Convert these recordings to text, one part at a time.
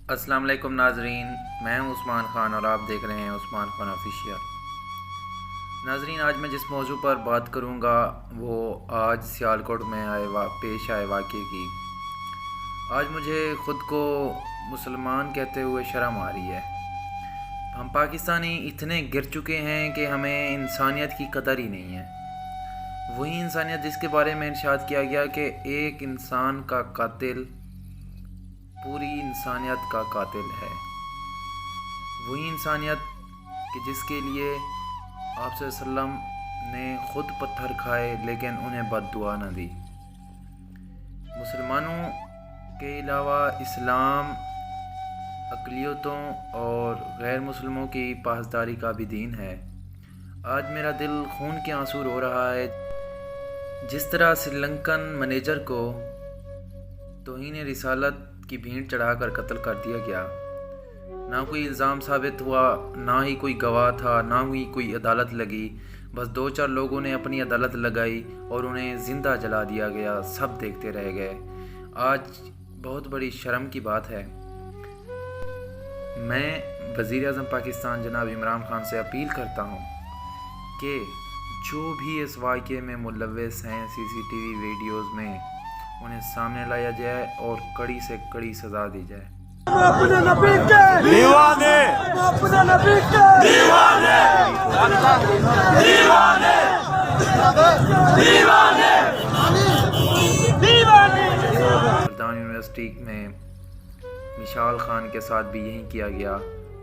السلام علیکم ناظرین، میں ہوں عثمان خان اور آپ دیکھ رہے ہیں عثمان خان آفیشیل۔ ناظرین، آج میں جس موضوع پر بات کروں گا وہ آج سیالکوٹ میں پیش آئے واقعے کی۔ آج مجھے خود کو مسلمان کہتے ہوئے شرم آ رہی ہے۔ ہم پاکستانی اتنے گر چکے ہیں کہ ہمیں انسانیت کی قدر ہی نہیں ہے۔ وہی انسانیت جس کے بارے میں ارشاد کیا گیا کہ ایک انسان کا قاتل پوری انسانیت کا قاتل ہے۔ وہی انسانیت کہ جس کے لیے آپ صلی اللہ علیہ وسلم نے خود پتھر کھائے لیکن انہیں بد دعا نہ دی۔ مسلمانوں کے علاوہ اسلام اقلیتوں اور غیر مسلموں کی پاسداری کا بھی دین ہے۔ آج میرا دل خون کے آنسو رو رہا ہے۔ جس طرح سری لنکن منیجر کو توہین رسالت کی بھینٹ چڑھا کر قتل کر دیا گیا، نہ کوئی الزام ثابت ہوا، نہ ہی کوئی گواہ تھا، نہ ہی کوئی عدالت لگی، بس 2-4 لوگوں نے اپنی عدالت لگائی اور انہیں زندہ جلا دیا گیا، سب دیکھتے رہ گئے۔ آج بہت بڑی شرم کی بات ہے۔ میں وزیر اعظم پاکستان جناب عمران خان سے اپیل کرتا ہوں کہ جو بھی اس واقعے میں ملوث ہیں CCTV ویڈیوز میں، انہیں سامنے لایا جائے اور کڑی سے کڑی سزا دی جائے۔ اپنے نبی کے دیوانے، اپنے نبی کے دیوانے، دیوانے، دیوانے، دیوانے۔ سلطان یونیورسٹی میں مشال خان کے ساتھ بھی یہی کیا گیا،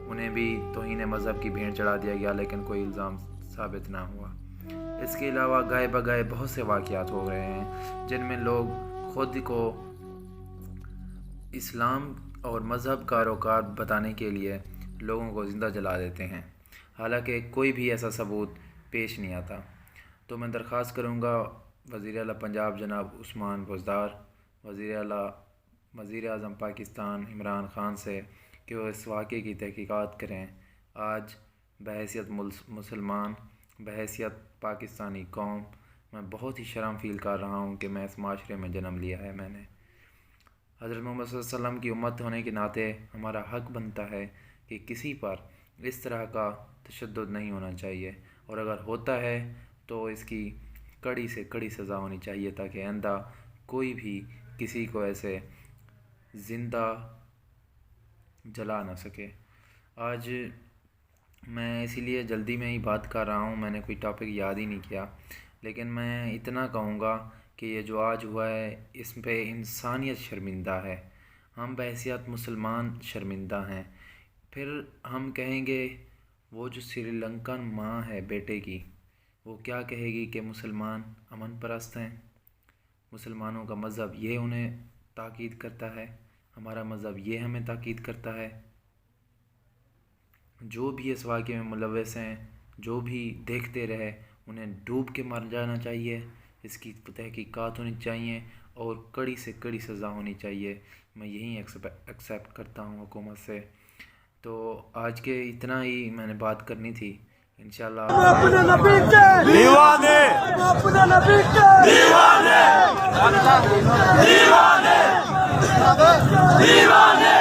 انہیں بھی توہین مذہب کی بھینٹ چڑھا دیا گیا لیکن کوئی الزام ثابت نہ ہوا۔ اس کے علاوہ گائے بگائے بہت سے واقعات ہو رہے ہیں جن میں لوگ خود کو اسلام اور مذہب کا روکار بتانے کے لیے لوگوں کو زندہ جلا دیتے ہیں، حالانکہ کوئی بھی ایسا ثبوت پیش نہیں آتا۔ تو میں درخواست کروں گا وزیر اعلیٰ پنجاب جناب عثمان بزدار، وزیر اعظم پاکستان عمران خان سے کہ وہ اس واقعے کی تحقیقات کریں۔ آج بحیثیت مسلمان، بحیثیت پاکستانی قوم، میں بہت ہی شرم فیل کر رہا ہوں کہ میں اس معاشرے میں جنم لیا ہے۔ میں نے حضرت محمد صلی اللہ علیہ وسلم کی امت ہونے کے ناطے ہمارا حق بنتا ہے کہ کسی پر اس طرح کا تشدد نہیں ہونا چاہیے، اور اگر ہوتا ہے تو اس کی کڑی سے کڑی سزا ہونی چاہیے تاکہ آئندہ کوئی بھی کسی کو ایسے زندہ جلا نہ سکے۔ آج میں اسی لیے جلدی میں ہی بات کر رہا ہوں، میں نے کوئی ٹاپک یاد ہی نہیں کیا، لیکن میں اتنا کہوں گا کہ یہ جو آج ہوا ہے اس پہ انسانیت شرمندہ ہے۔ ہم بحیثیت مسلمان شرمندہ ہیں۔ پھر ہم کہیں گے وہ جو سری لنکن ماں ہے بیٹے کی، وہ کیا کہے گی کہ مسلمان امن پرست ہیں؟ مسلمانوں کا مذہب یہ انہیں تاکید کرتا ہے، ہمارا مذہب یہ ہمیں تاکید کرتا ہے۔ جو بھی اس واقعے میں ملوث ہیں، جو بھی دیکھتے رہے، انہیں ڈوب کے مر جانا چاہیے، اس کی تحقیقات ہونی چاہیے اور کڑی سے کڑی سزا ہونی چاہیے۔ میں یہی ایکسیپٹ کرتا ہوں حکومت سے۔ تو آج کے اتنا ہی میں نے بات کرنی تھی، انشاءاللہ اپنے نبی کے دیوانے، اپنے نبی کے دیوانے، دیوانے، دیوانے۔